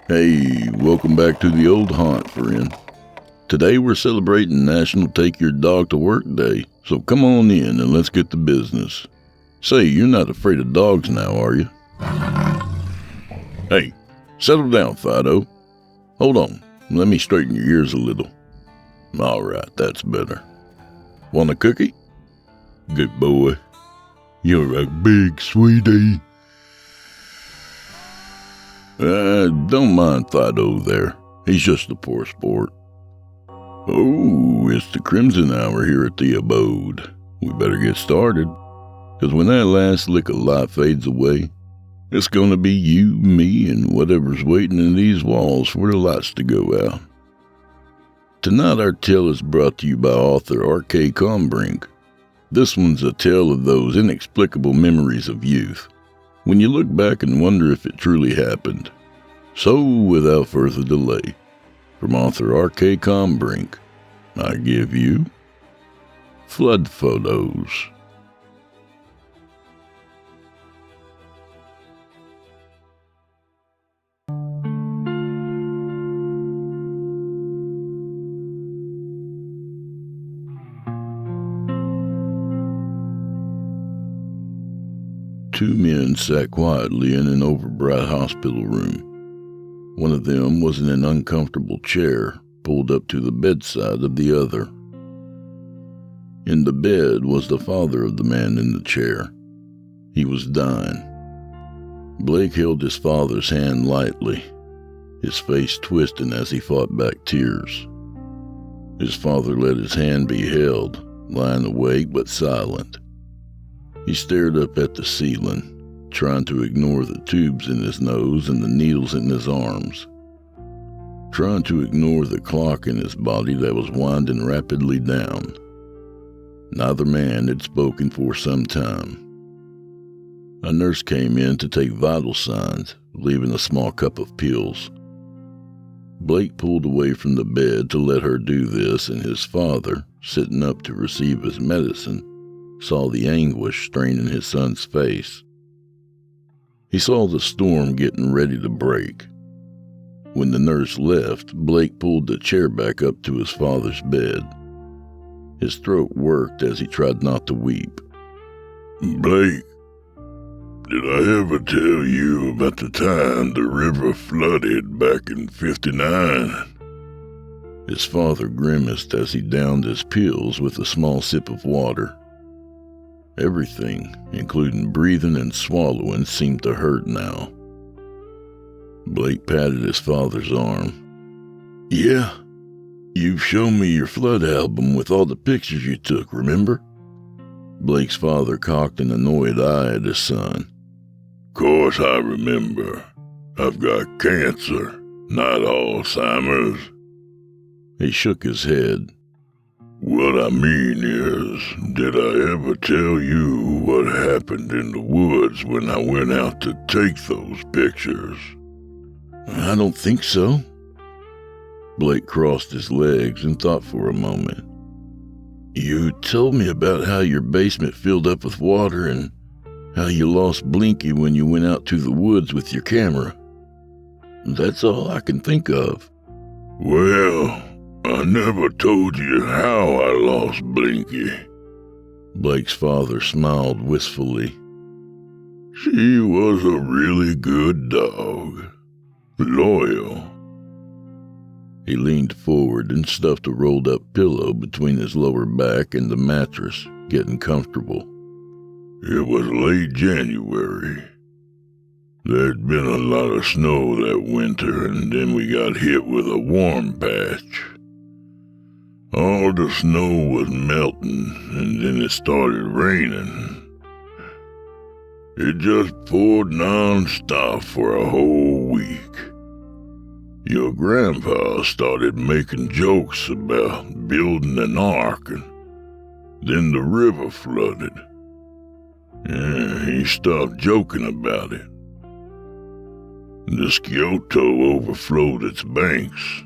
Hey, welcome back to the old haunt, friend. Today we're celebrating National Take Your Dog to Work Day, so come on in and let's get to business. Say, you're not afraid of dogs now, are you? Hey, settle down, Fido. Hold on, let me straighten your ears a little. All right, that's better. Want a cookie? Good boy. You're a big sweetie. Don't mind Fido there. He's just a poor sport. Oh, it's the Crimson Hour here at the abode. We better get started, because when that last lick of light fades away, it's gonna be you, me, and whatever's waiting in these walls for the lights to go out. Tonight our tale is brought to you by author R.K. Kombrinck. This one's a tale of those inexplicable memories of youth, when you look back and wonder if it truly happened. So, without further delay, from author R.K. Kombrinck, I give you Flood Photos. Two men sat quietly in an overbright hospital room. One of them was in an uncomfortable chair, pulled up to the bedside of the other. In the bed was the father of the man in the chair. He was dying. Blake held his father's hand lightly, his face twisting as he fought back tears. His father let his hand be held, lying awake but silent. He stared up at the ceiling, trying to ignore the tubes in his nose and the needles in his arms, trying to ignore the clock in his body that was winding rapidly down. Neither man had spoken for some time. A nurse came in to take vital signs, leaving a small cup of pills. Blake pulled away from the bed to let her do this, and his father, sitting up to receive his medicine, saw the anguish straining his son's face. He saw the storm getting ready to break. When the nurse left, Blake pulled the chair back up to his father's bed. His throat worked as he tried not to weep. Blake, did I ever tell you about the time the river flooded back in '59? His father grimaced as he downed his pills with a small sip of water. Everything, including breathing and swallowing, seemed to hurt now. Blake patted his father's arm. Yeah, you've shown me your flood album with all the pictures you took, remember? Blake's father cocked an annoyed eye at his son. Course I remember. I've got cancer, not Alzheimer's. He shook his head. What I mean is, did I ever tell you what happened in the woods when I went out to take those pictures? I don't think so. Blake crossed his legs and thought for a moment. You told me about how your basement filled up with water and how you lost Blinky when you went out to the woods with your camera. That's all I can think of. Well, I never told you how I lost Blinky. Blake's father smiled wistfully. She was a really good dog. Loyal. He leaned forward and stuffed a rolled-up pillow between his lower back and the mattress, getting comfortable. It was late January. There'd been a lot of snow that winter, and then we got hit with a warm patch. All the snow was melting, and then it started raining. It just poured non-stop for a whole week. Your grandpa started making jokes about building an ark, and then the river flooded. He stopped joking about it. The Scioto overflowed its banks.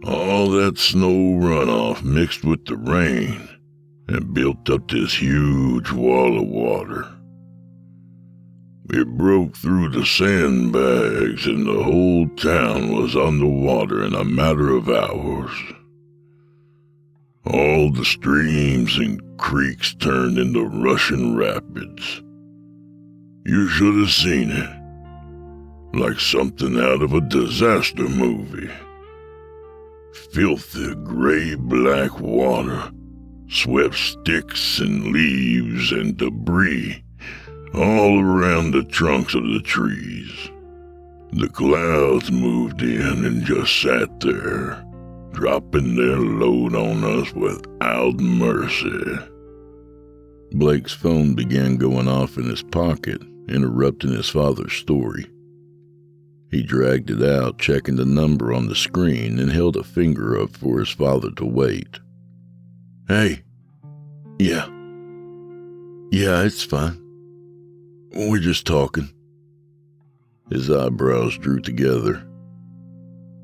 All that snow runoff mixed with the rain and built up this huge wall of water. It broke through the sandbags and the whole town was underwater in a matter of hours. All the streams and creeks turned into rushing rapids. You should have seen it. Like something out of a disaster movie. Filthy gray-black water swept sticks and leaves and debris all around the trunks of the trees. The clouds moved in and just sat there, dropping their load on us without mercy. Blake's phone began going off in his pocket, interrupting his father's story. He dragged it out, checking the number on the screen, and held a finger up for his father to wait. Hey. Yeah, it's fine. We're just talking. His eyebrows drew together.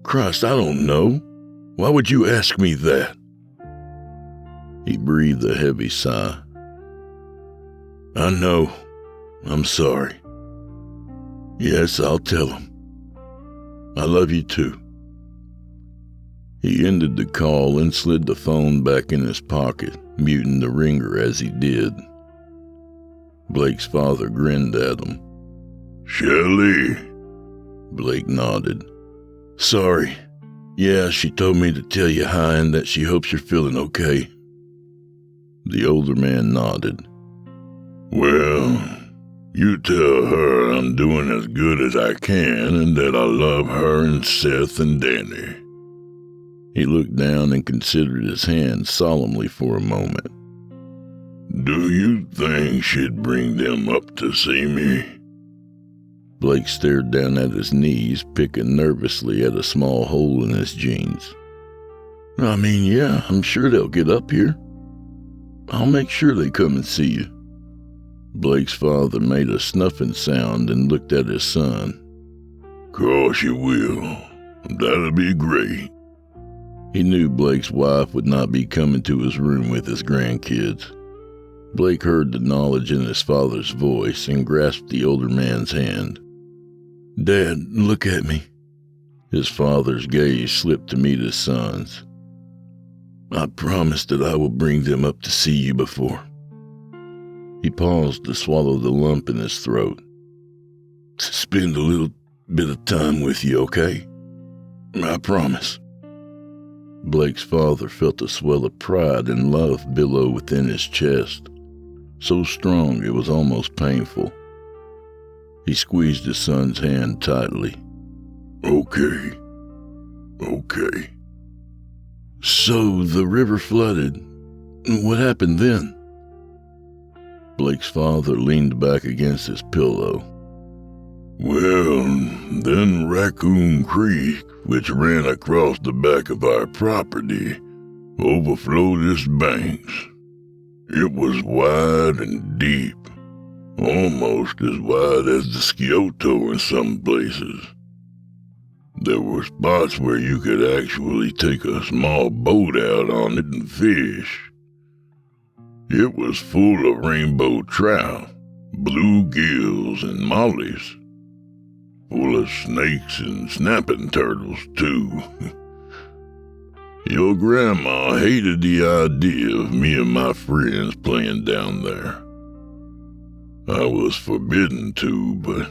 Christ, I don't know. Why would you ask me that? He breathed a heavy sigh. I know. I'm sorry. Yes, I'll tell him. I love you too. He ended the call and slid the phone back in his pocket, muting the ringer as he did. Blake's father grinned at him. Shelley? Blake nodded. Sorry. Yeah, she told me to tell you hi and that she hopes you're feeling okay. The older man nodded. Well, you tell her I'm doing as good as I can and that I love her and Seth and Danny. He looked down and considered his hand solemnly for a moment. Do you think she'd bring them up to see me? Blake stared down at his knees, picking nervously at a small hole in his jeans. I mean, yeah, I'm sure they'll get up here. I'll make sure they come and see you. Blake's father made a snuffing sound and looked at his son. Course you will. That'll be great. He knew Blake's wife would not be coming to his room with his grandkids. Blake heard the knowledge in his father's voice and grasped the older man's hand. Dad, look at me. His father's gaze slipped to meet his son's. I promise that I will bring them up to see you before. He paused to swallow the lump in his throat. Spend a little bit of time with you, okay? I promise. Blake's father felt a swell of pride and love billow within his chest, so strong it was almost painful. He squeezed his son's hand tightly. Okay. So the river flooded. What happened then? Blake's father leaned back against his pillow. Well, then Raccoon Creek, which ran across the back of our property, overflowed its banks. It was wide and deep, almost as wide as the Scioto in some places. There were spots where you could actually take a small boat out on it and fish. It was full of rainbow trout, bluegills, and mollies. Full of snakes and snapping turtles, too. Your grandma hated the idea of me and my friends playing down there. I was forbidden to, but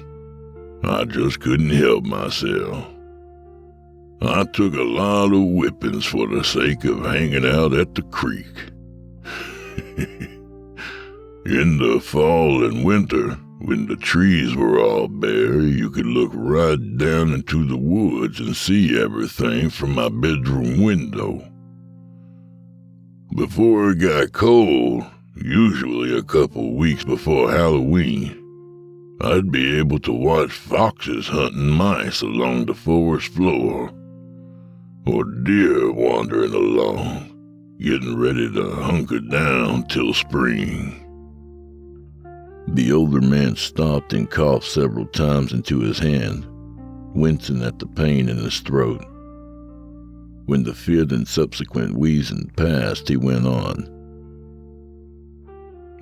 I just couldn't help myself. I took a lot of whippings for the sake of hanging out at the creek. In the fall and winter, when the trees were all bare, you could look right down into the woods and see everything from my bedroom window. Before it got cold, usually a couple weeks before Halloween, I'd be able to watch foxes hunting mice along the forest floor, or deer wandering along, getting ready to hunker down till spring. The older man stopped and coughed several times into his hand, wincing at the pain in his throat. When the fit and subsequent wheezing passed, he went on.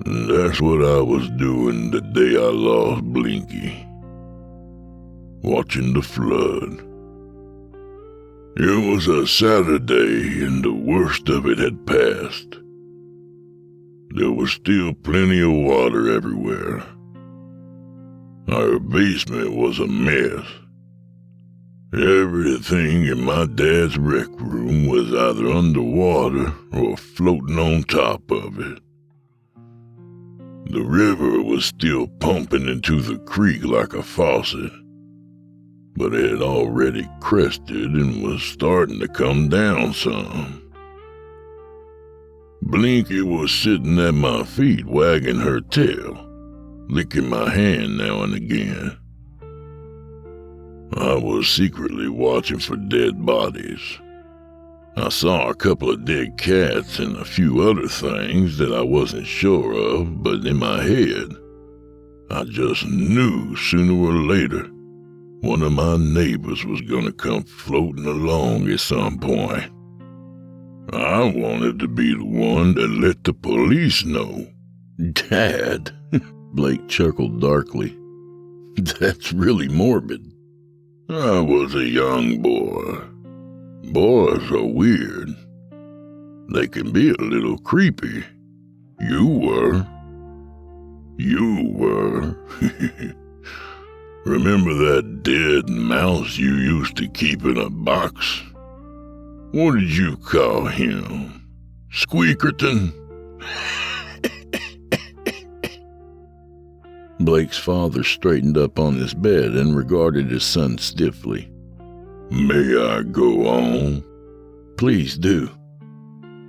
And that's what I was doing the day I lost Blinky. Watching the flood. It was a Saturday and the worst of it had passed. There was still plenty of water everywhere. Our basement was a mess. Everything in my dad's rec room was either underwater or floating on top of it. The river was still pumping into the creek like a faucet, but it had already crested and was starting to come down some. Blinky was sitting at my feet wagging her tail, licking my hand now and again. I was secretly watching for dead bodies. I saw a couple of dead cats and a few other things that I wasn't sure of, but in my head, I just knew sooner or later one of my neighbors was gonna come floating along at some point. I wanted to be the one that let the police know. Dad, Blake chuckled darkly. That's really morbid. I was a young boy. Boys are weird. They can be a little creepy. You were. Remember that dead mouse you used to keep in a box? What did you call him? Squeakerton? Blake's father straightened up on his bed and regarded his son stiffly. May I go on? Please do.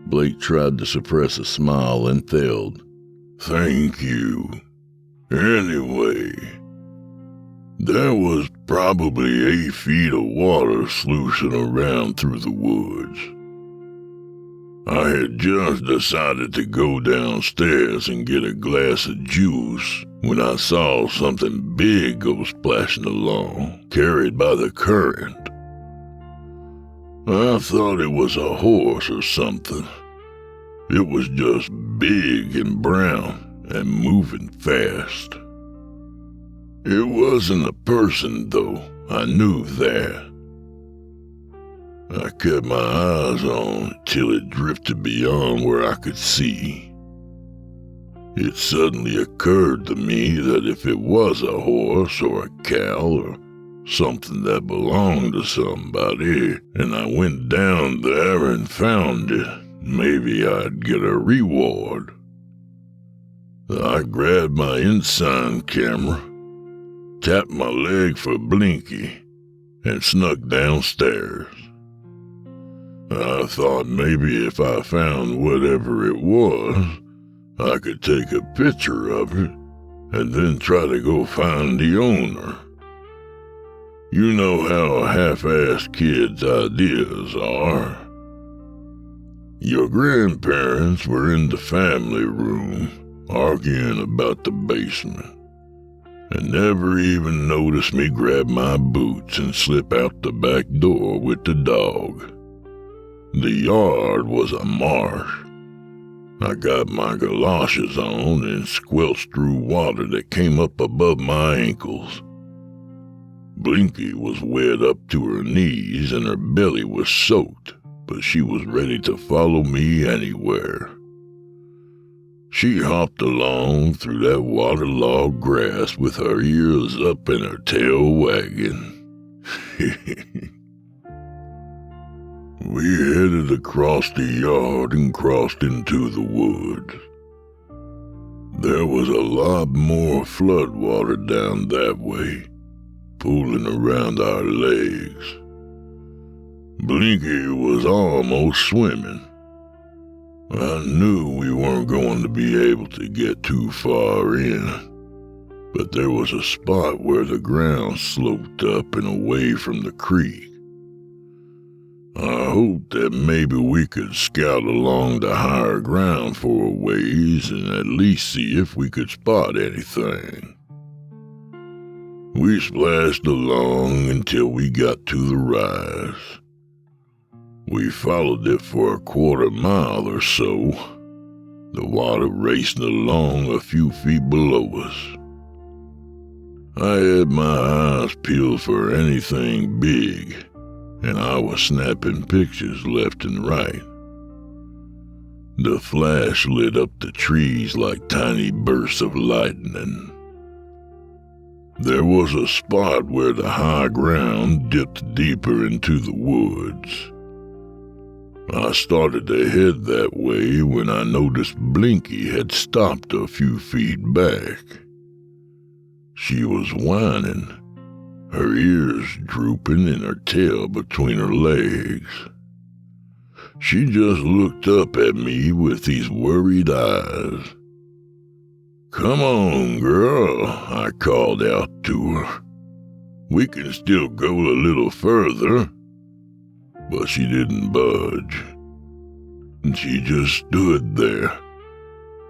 Blake tried to suppress a smile and failed. Thank you. Anyway, there was probably 8 feet of water sluicing around through the woods. I had just decided to go downstairs and get a glass of juice when I saw something big go splashing along, carried by the current. I thought it was a horse or something. It was just big and brown and moving fast. It wasn't a person, though. I knew that. I kept my eyes on it till it drifted beyond where I could see. It suddenly occurred to me that if it was a horse or a cow or something that belonged to somebody, and I went down there and found it, maybe I'd get a reward. I grabbed my Ensign camera, tapped my leg for Blinky, and snuck downstairs. I thought maybe if I found whatever it was, I could take a picture of it and then try to go find the owner. You know how half-assed kids' ideas are. Your grandparents were in the family room arguing about the basement, and never even noticed me grab my boots and slip out the back door with the dog. The yard was a marsh. I got my galoshes on and squelched through water that came up above my ankles. Blinky was wet up to her knees and her belly was soaked, but she was ready to follow me anywhere. She hopped along through that waterlogged grass with her ears up and her tail wagging. We headed across the yard and crossed into the woods. There was a lot more flood water down that way, pooling around our legs. Blinky was almost swimming. I knew we weren't going to be able to get too far in, but there was a spot where the ground sloped up and away from the creek. I hoped that maybe we could scout along the higher ground for a ways and at least see if we could spot anything. We splashed along until we got to the rise. We followed it for a 1/4 mile or so. the water racing along a few feet below us. I had my eyes peeled for anything big, and I was snapping pictures left and right. The flash lit up the trees like tiny bursts of lightning. There was a spot where the high ground dipped deeper into the woods. I started to head that way when I noticed Blinky had stopped a few feet back. She was whining, her ears drooping and her tail between her legs. She just looked up at me with these worried eyes. "Come on, girl," I called out to her. "We can still go a little further." But she didn't budge. She just stood there,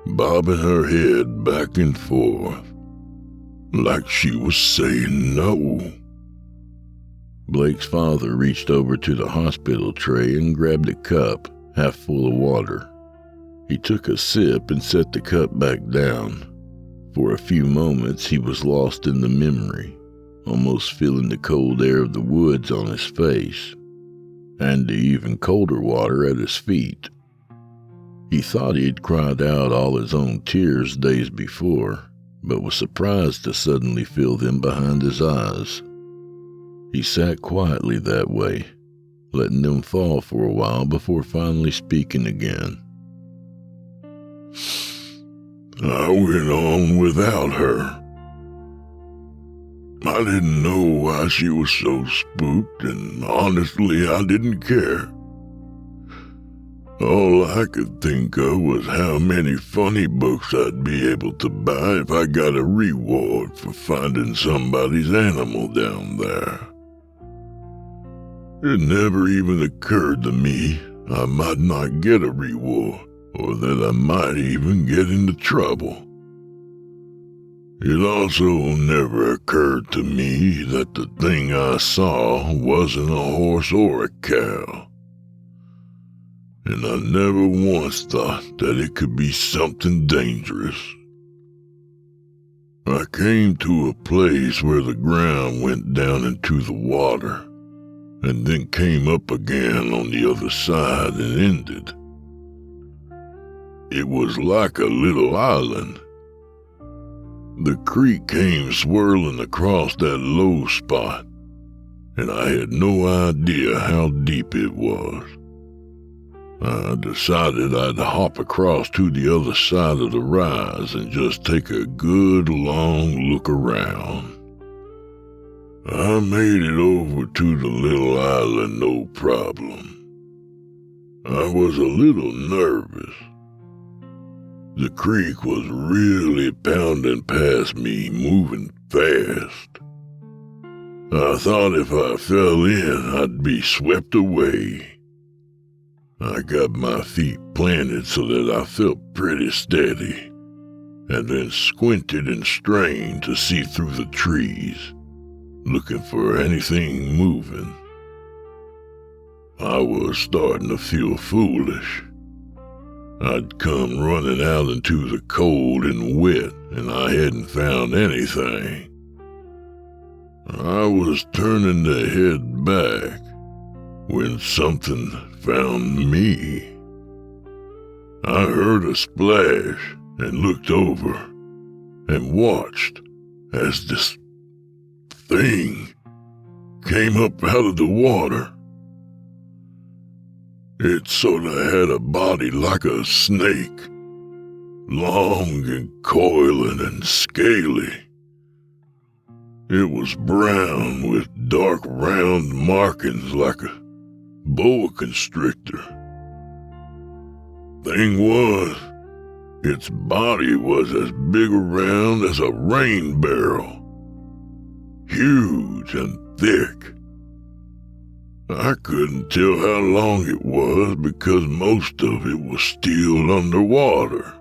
bobbing her head back and forth, like she was saying no. Blake's father reached over to the hospital tray and grabbed a cup, half full of water. He took a sip and set the cup back down. For a few moments he was lost in the memory, almost feeling the cold air of the woods on his face, and the even colder water at his feet. He thought he had cried out all his own tears days before, but was surprised to suddenly feel them behind his eyes. He sat quietly that way, letting them fall for a while before finally speaking again. "I went on without her. I didn't know why she was so spooked, and honestly, I didn't care. All I could think of was how many funny books I'd be able to buy if I got a reward for finding somebody's animal down there. It never even occurred to me I might not get a reward, or that I might even get into trouble. It also never occurred to me that the thing I saw wasn't a horse or a cow. And I never once thought that it could be something dangerous. I came to a place where the ground went down into the water, and then came up again on the other side and ended. It was like a little island. The creek came swirling across that low spot, and I had no idea how deep it was. I decided I'd hop across to the other side of the rise and just take a good long look around. I made it over to the little island no problem. I was a little nervous. The creek was really pounding past me, moving fast. I thought if I fell in, I'd be swept away. I got my feet planted so that I felt pretty steady, and then squinted and strained to see through the trees, looking for anything moving. I was starting to feel foolish. I'd come running out into the cold and wet, and I hadn't found anything. I was turning to head back when something found me. I heard a splash and looked over and watched as this thing came up out of the water. It sort of had a body like a snake, long and coiling and scaly. It was brown with dark round markings like a boa constrictor. Thing was, its body was as big around as a rain barrel, huge and thick. I couldn't tell how long it was because most of it was still underwater.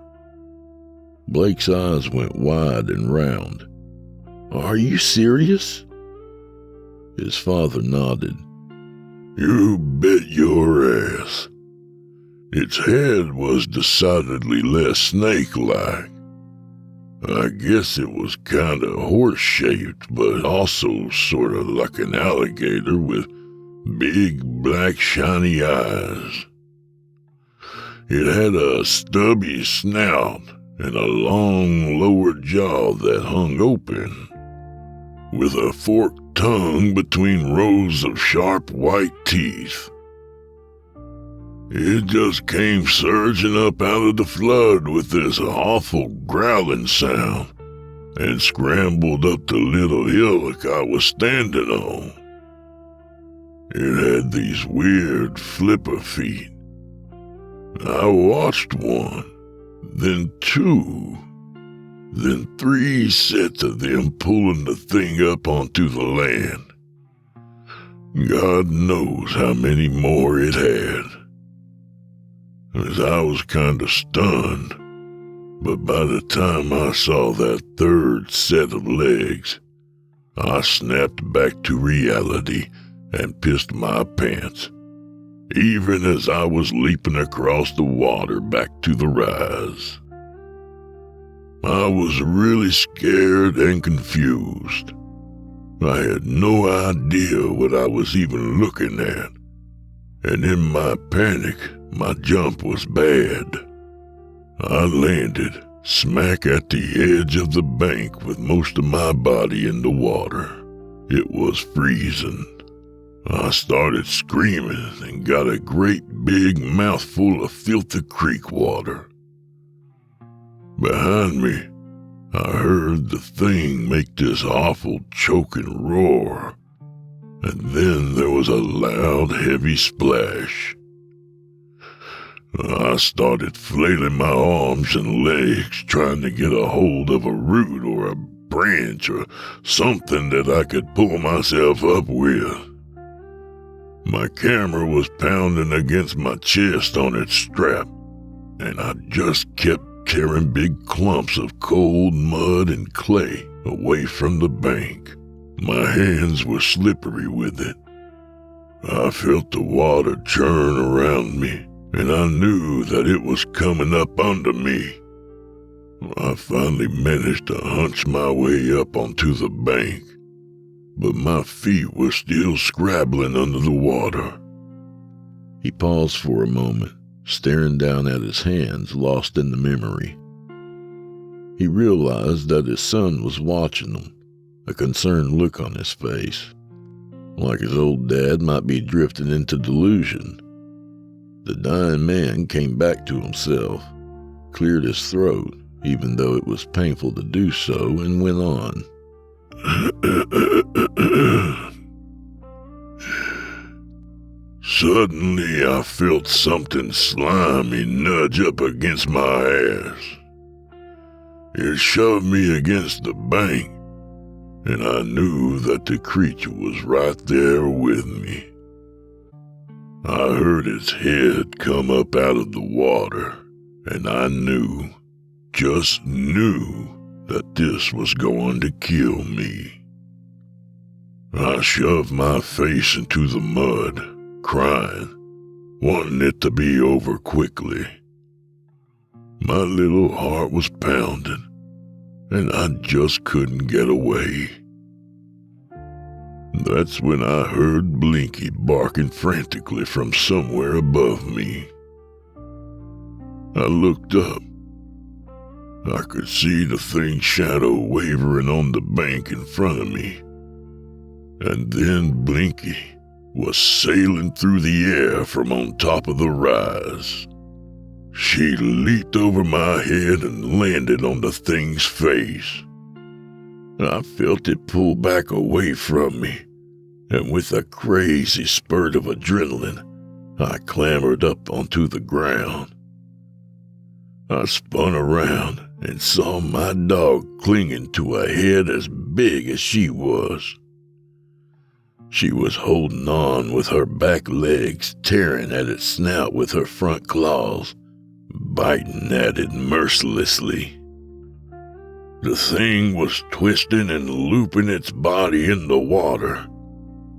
Blake's eyes went wide and round. "Are you serious?" His father nodded. You bet your ass. Its head was decidedly less snake-like. I guess it was kind of horse-shaped, but also sort of like an alligator with big, black, shiny eyes. It had a stubby snout and a long lower jaw that hung open, with a forked tongue between rows of sharp white teeth. It just came surging up out of the flood with this awful growling sound and scrambled up the little hillock I was standing on. It had these weird flipper feet. I watched one, then two, then three sets of them pulling the thing up onto the land. God knows how many more it had. As I was kind of stunned, but by the time I saw that third set of legs, I snapped back to reality and pissed my pants, even as I was leaping across the water back to the rise. I was really scared and confused. I had no idea what I was even looking at, and in my panic, my jump was bad. I landed smack at the edge of the bank with most of my body in the water. It was freezing. I started screaming and got a great big mouthful of filthy creek water. Behind me, I heard the thing make this awful choking roar, and then there was a loud, heavy splash. I started flailing my arms and legs, trying to get a hold of a root or a branch or something that I could pull myself up with. My camera was pounding against my chest on its strap, and I just kept tearing big clumps of cold mud and clay away from the bank. My hands were slippery with it. I felt the water churn around me, and I knew that it was coming up under me. I finally managed to hunch my way up onto the bank, but my feet were still scrabbling under the water. He paused for a moment, staring down at his hands, lost in the memory. He realized that his son was watching him, a concerned look on his face, like his old dad might be drifting into delusion. The dying man came back to himself, cleared his throat, even though it was painful to do so, and went on. Suddenly, I felt something slimy nudge up against my ass. It shoved me against the bank, and I knew that the creature was right there with me. I heard its head come up out of the water, and I knew, just knew, that this was going to kill me. I shoved my face into the mud, crying, wanting it to be over quickly. My little heart was pounding, and I just couldn't get away. That's when I heard Blinky barking frantically from somewhere above me. I looked up. I could see the thing's shadow wavering on the bank in front of me. And then Blinky was sailing through the air from on top of the rise. She leaped over my head and landed on the thing's face. I felt it pull back away from me, and with a crazy spurt of adrenaline, I clambered up onto the ground. I spun around and saw my dog clinging to a head as big as she was. She was holding on with her back legs, tearing at its snout with her front claws, biting at it mercilessly. The thing was twisting and looping its body in the water,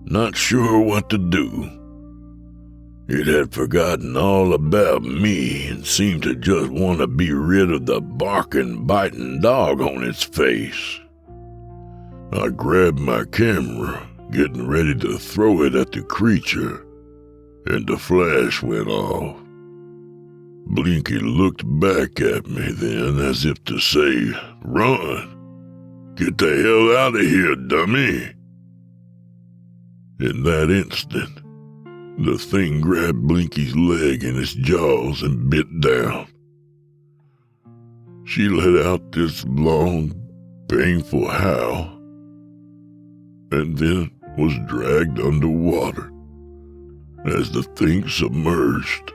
not sure what to do. It had forgotten all about me and seemed to just want to be rid of the barking, biting dog on its face. I grabbed my camera, getting ready to throw it at the creature, and the flash went off. Blinky looked back at me then as if to say, "Run! Get the hell out of here, dummy!" In that instant, the thing grabbed Blinky's leg in its jaws and bit down. She let out this long, painful howl, and then was dragged underwater as the thing submerged.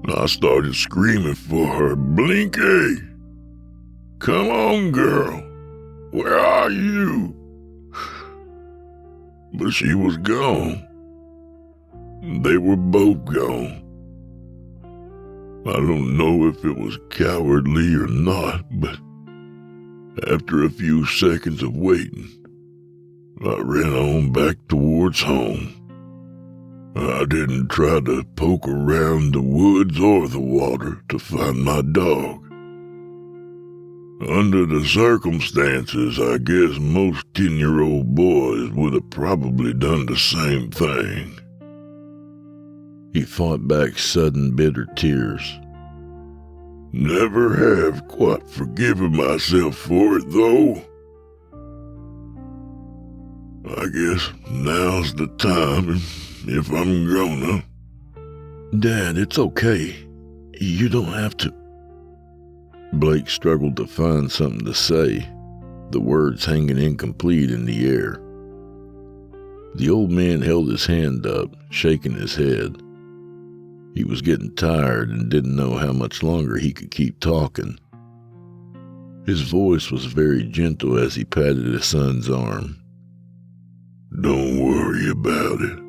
I started screaming for her, "Blinky! Come on, girl! Where are you?" But she was gone. They were both gone. I don't know if it was cowardly or not, but after a few seconds of waiting, I ran on back towards home. I didn't try to poke around the woods or the water to find my dog. Under the circumstances, I guess most 10-year-old boys would have probably done the same thing. He fought back sudden bitter tears. Never have quite forgiven myself for it, though. I guess now's the time, if I'm gonna. Dad, it's okay. You don't have to. Blake struggled to find something to say, the words hanging incomplete in the air. The old man held his hand up, shaking his head. He was getting tired and didn't know how much longer he could keep talking. His voice was very gentle as he patted his son's arm. Don't worry about it.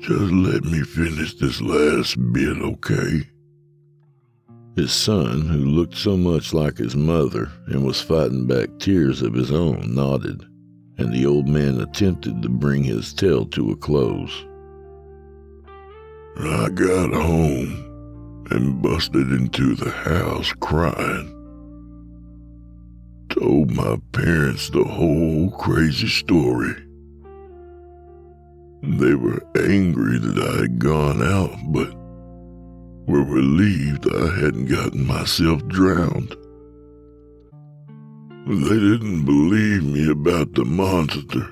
Just let me finish this last bit, okay? His son, who looked so much like his mother and was fighting back tears of his own, nodded, and the old man attempted to bring his tale to a close. I got home and busted into the house crying. Told my parents the whole crazy story. They were angry that I had gone out, but were relieved I hadn't gotten myself drowned. They didn't believe me about the monster,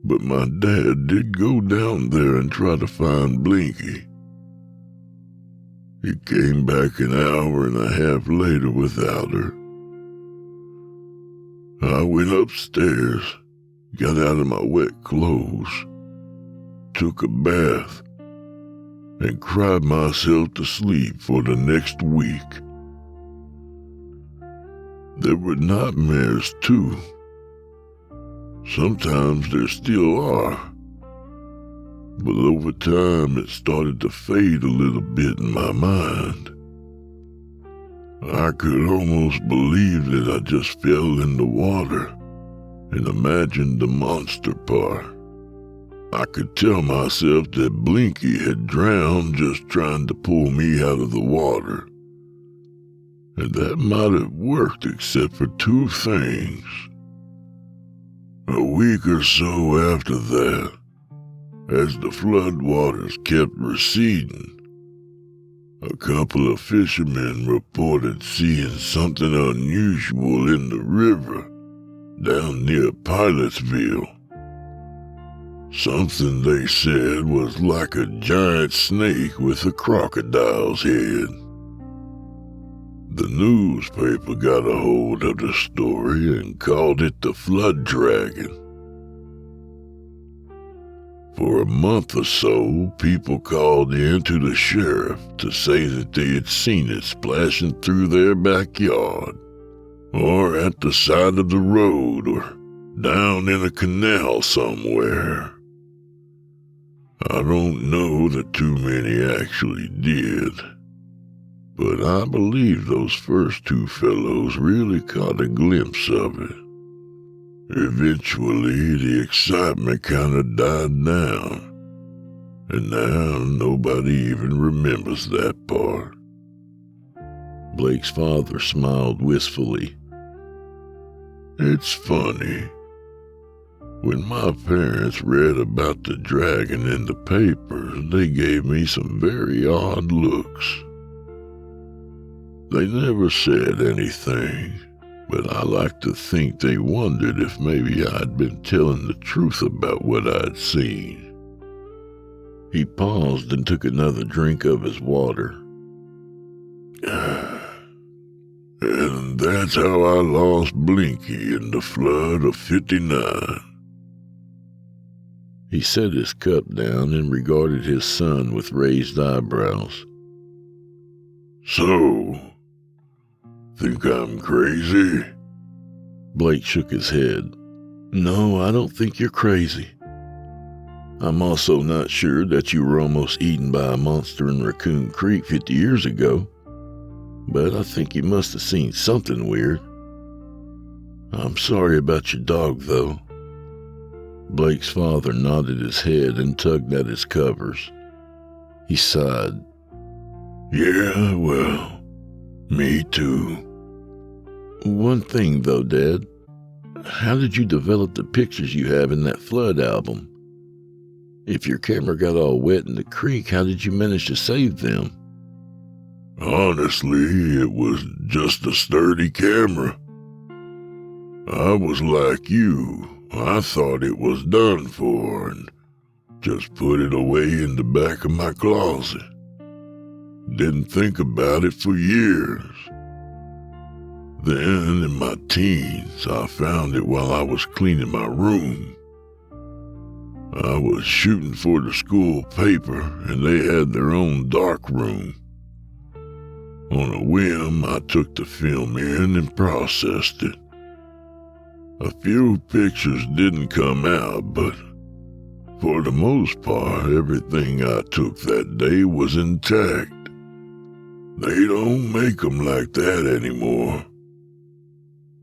but my dad did go down there and try to find Blinky. He came back an hour and a half later without her. I went upstairs, got out of my wet clothes, took a bath, and cried myself to sleep for the next week. There were nightmares, too. Sometimes there still are. But over time it started to fade a little bit in my mind. I could almost believe that I just fell in the water and imagined the monster part. I could tell myself that Blinky had drowned just trying to pull me out of the water. And that might have worked except for two things. A week or so after that, as the floodwaters kept receding, a couple of fishermen reported seeing something unusual in the river down near Pilotsville. Something they said was like a giant snake with a crocodile's head. The newspaper got a hold of the story and called it the Flood Dragon. For a month or so, people called in to the sheriff to say that they had seen it splashing through their backyard, or at the side of the road, or down in a canal somewhere. I don't know that too many actually did, but I believe those first two fellows really caught a glimpse of it. Eventually, the excitement kind of died down, and now nobody even remembers that part." Blake's father smiled wistfully. "It's funny. When my parents read about the dragon in the papers, they gave me some very odd looks. They never said anything, but I like to think they wondered if maybe I'd been telling the truth about what I'd seen." He paused and took another drink of his water. "And that's how I lost Blinky in the flood of '59. He set his cup down and regarded his son with raised eyebrows. "So, think I'm crazy?" Blake shook his head. "No, I don't think you're crazy. I'm also not sure that you were almost eaten by a monster in Raccoon Creek 50 years ago, but I think you must have seen something weird. I'm sorry about your dog, though." Blake's father nodded his head and tugged at his covers. He sighed. "Yeah, well, me too." "One thing, though, Dad. How did you develop the pictures you have in that flood album? If your camera got all wet in the creek, how did you manage to save them?" "Honestly, it was just a sturdy camera. I was like you. I thought it was done for and just put it away in the back of my closet. Didn't think about it for years. Then, in my teens, I found it while I was cleaning my room. I was shooting for the school paper, and they had their own dark room. On a whim, I took the film in and processed it. A few pictures didn't come out, but for the most part, everything I took that day was intact. They don't make them like that anymore.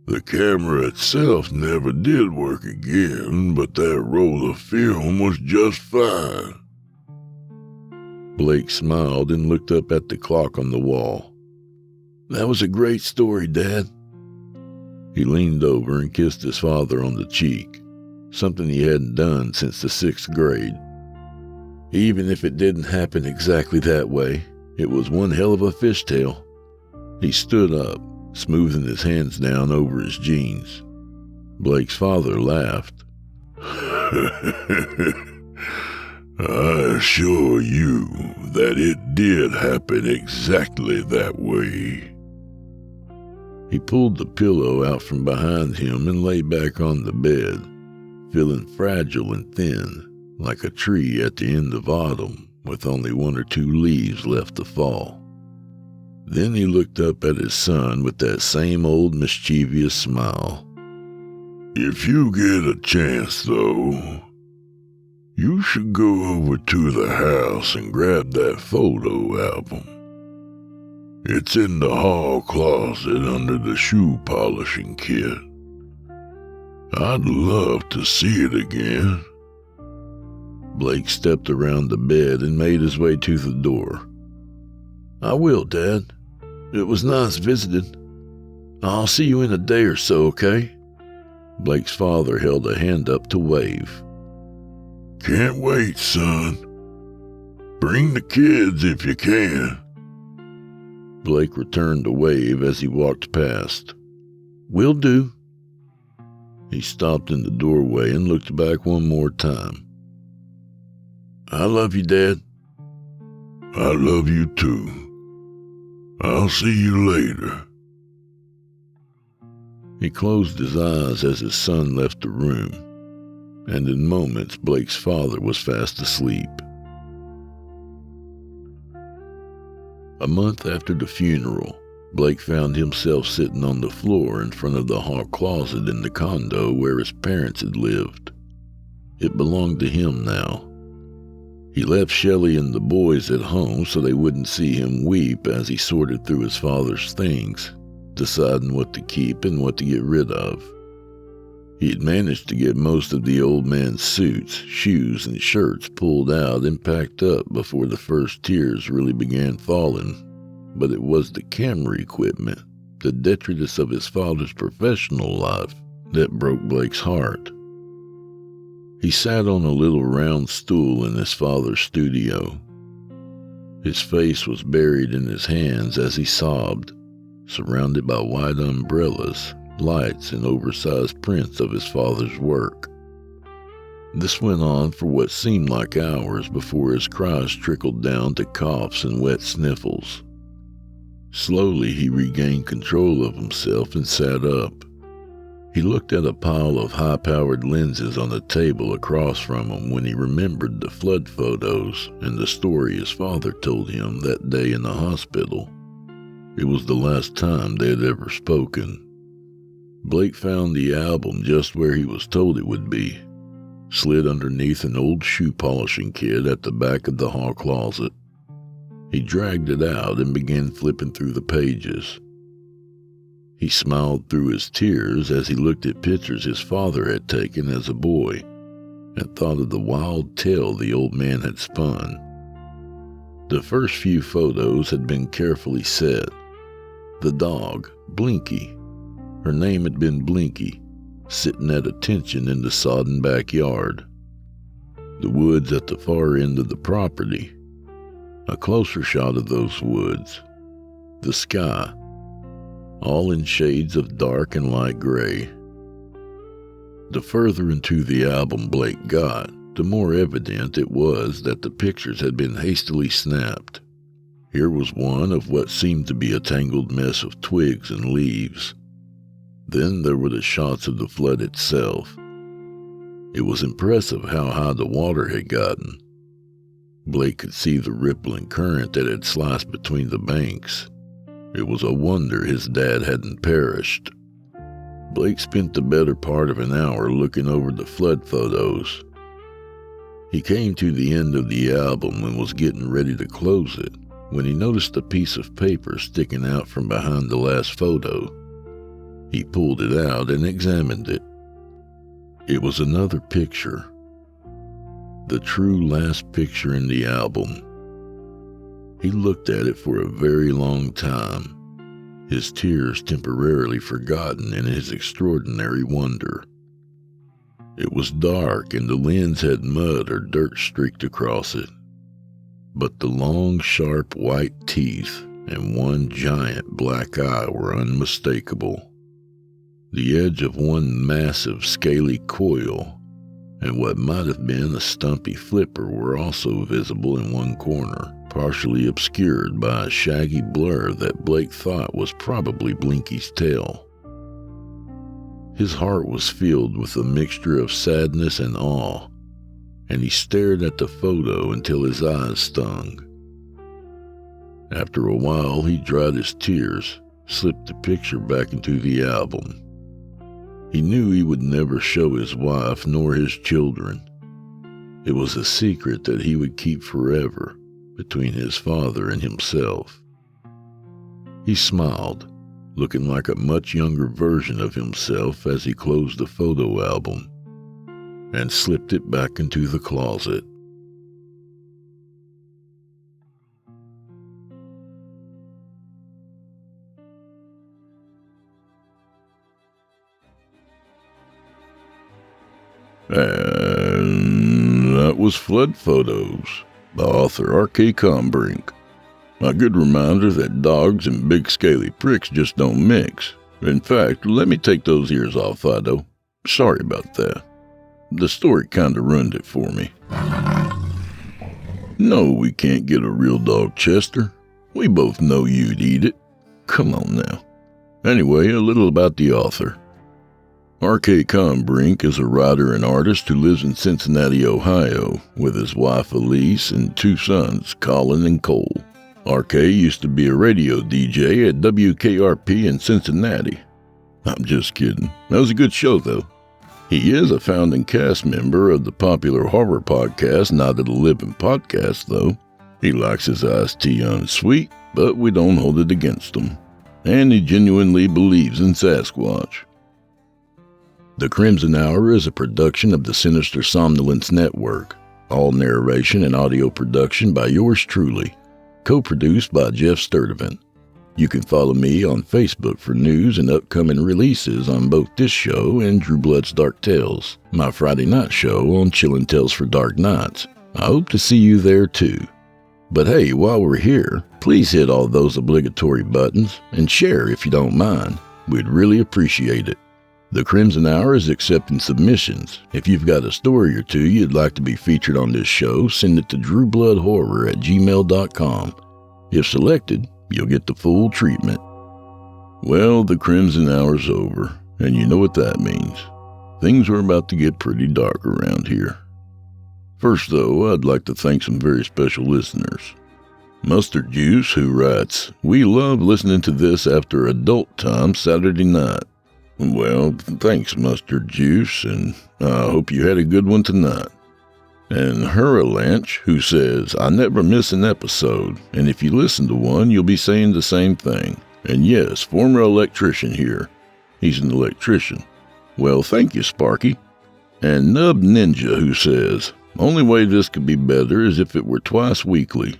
The camera itself never did work again, but that roll of film was just fine." Blake smiled and looked up at the clock on the wall. "That was a great story, Dad." He leaned over and kissed his father on the cheek, something he hadn't done since the 6th grade. Even if it didn't happen exactly that way, it was one hell of a fishtail. He stood up, smoothing his hands down over his jeans. Blake's father laughed. "I assure you that it did happen exactly that way." He pulled the pillow out from behind him and lay back on the bed, feeling fragile and thin, like a tree at the end of autumn with only 1 or 2 leaves left to fall. Then he looked up at his son with that same old mischievous smile. "If you get a chance, though, you should go over to the house and grab that photo album. It's in the hall closet under the shoe polishing kit. I'd love to see it again." Blake stepped around the bed and made his way to the door. "I will, Dad. It was nice visiting. I'll see you in a day or so, okay?" Blake's father held a hand up to wave. "Can't wait, son. Bring the kids if you can." Blake returned a wave as he walked past. "Will do." He stopped in the doorway and looked back one more time. "I love you, Dad." "I love you too. I'll see you later." He closed his eyes as his son left the room, and in moments Blake's father was fast asleep. A month after the funeral, Blake found himself sitting on the floor in front of the hall closet in the condo where his parents had lived. It belonged to him now. He left Shelley and the boys at home so they wouldn't see him weep as he sorted through his father's things, deciding what to keep and what to get rid of. He had managed to get most of the old man's suits, shoes, and shirts pulled out and packed up before the first tears really began falling, but it was the camera equipment, the detritus of his father's professional life, that broke Blake's heart. He sat on a little round stool in his father's studio. His face was buried in his hands as he sobbed, surrounded by white umbrellas, lights, and oversized prints of his father's work. This went on for what seemed like hours before his cries trickled down to coughs and wet sniffles. Slowly he regained control of himself and sat up. He looked at a pile of high-powered lenses on the table across from him when he remembered the flood photos and the story his father told him that day in the hospital. It was the last time they had ever spoken. Blake found the album just where he was told it would be, slid underneath an old shoe polishing kit at the back of the hall closet. He dragged it out and began flipping through the pages. He smiled through his tears as he looked at pictures his father had taken as a boy and thought of the wild tale the old man had spun. The first few photos had been carefully set. The dog, Blinky, her name had been Blinky, sitting at attention in the sodden backyard. The woods at the far end of the property. A closer shot of those woods. The sky, all in shades of dark and light gray. The further into the album Blake got, the more evident it was that the pictures had been hastily snapped. Here was one of what seemed to be a tangled mess of twigs and leaves. Then there were the shots of the flood itself. It was impressive how high the water had gotten. Blake could see the rippling current that had sliced between the banks. It was a wonder his dad hadn't perished. Blake spent the better part of an hour looking over the flood photos. He came to the end of the album and was getting ready to close it when he noticed a piece of paper sticking out from behind the last photo. He pulled it out and examined it. It was another picture. The true last picture in the album. He looked at it for a very long time, his tears temporarily forgotten in his extraordinary wonder. It was dark and the lens had mud or dirt streaked across it, but the long, sharp white teeth and one giant black eye were unmistakable. The edge of one massive, scaly coil and what might have been a stumpy flipper were also visible in one corner, partially obscured by a shaggy blur that Blake thought was probably Blinky's tail. His heart was filled with a mixture of sadness and awe, and he stared at the photo until his eyes stung. After a while, he dried his tears, slipped the picture back into the album. He knew he would never show his wife nor his children. It was a secret that he would keep forever between his father and himself. He smiled, looking like a much younger version of himself as he closed the photo album and slipped it back into the closet. And that was Flood Photos by author R.K. Kombrinck. A good reminder that dogs and big scaly pricks just don't mix. In fact, let me take those ears off, Fido. Sorry about that. The story kinda ruined it for me. No, we can't get a real dog, Chester. We both know you'd eat it. Come on now. Anyway, a little about the author. R.K. Kombrinck is a writer and artist who lives in Cincinnati, Ohio, with his wife Elise and two sons, Colin and Cole. R.K. used to be a radio DJ at WKRP in Cincinnati. I'm just kidding. That was a good show, though. He is a founding cast member of the popular horror podcast Night of the Living Podcast, though. He likes his iced tea unsweet, but we don't hold it against him. And he genuinely believes in Sasquatch. The Crimson Hour is a production of the Sinister Somnolence Network. All narration and audio production by yours truly. Co-produced by Geoff Sturtevant. You can follow me on Facebook for news and upcoming releases on both this show and Drew Blood's Dark Tales, my Friday night show on Chillin' Tales for Dark Nights. I hope to see you there too. But hey, while we're here, please hit all those obligatory buttons and share if you don't mind. We'd really appreciate it. The Crimson Hour is accepting submissions. If you've got a story or two you'd like to be featured on this show, send it to drewbloodhorror@gmail.com. If selected, you'll get the full treatment. Well, the Crimson Hour's over, and you know what that means. Things are about to get pretty dark around here. First, though, I'd like to thank some very special listeners. Mustard Juice, who writes, "We love listening to this after adult time Saturday night." Well, thanks, Mustard Juice, and I hope you had a good one tonight. And Huralanch, who says, "I never miss an episode, and if you listen to one, you'll be saying the same thing." And yes, former electrician here. He's an electrician. Well, thank you, Sparky. And Nub Ninja, who says, "Only way this could be better is if it were twice weekly."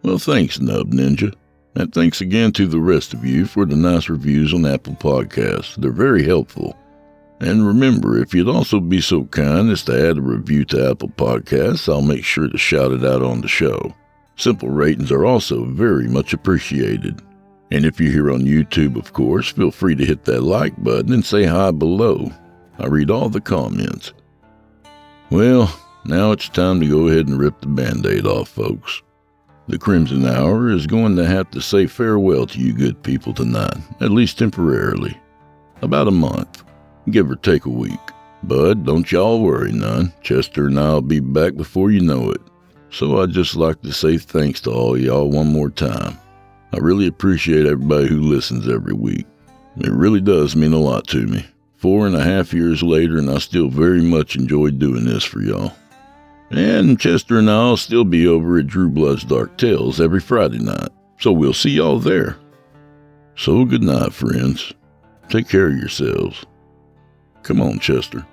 Well, thanks, Nub Ninja. And thanks again to the rest of you for the nice reviews on Apple Podcasts. They're very helpful. And remember, if you'd also be so kind as to add a review to Apple Podcasts, I'll make sure to shout it out on the show. Simple ratings are also very much appreciated. And if you're here on YouTube, of course, feel free to hit that like button and say hi below. I read all the comments. Well, now it's time to go ahead and rip the Band-Aid off, folks. The Crimson Hour is going to have to say farewell to you good people tonight, at least temporarily. About a month, give or take a week. But don't y'all worry none, Chester and I'll be back before you know it. So I'd just like to say thanks to all y'all one more time. I really appreciate everybody who listens every week. It really does mean a lot to me. 4.5 years later, and I still very much enjoy doing this for y'all. And Chester and I'll still be over at Drew Blood's Dark Tales every Friday night, so we'll see y'all there. So good night, friends. Take care of yourselves. Come on, Chester.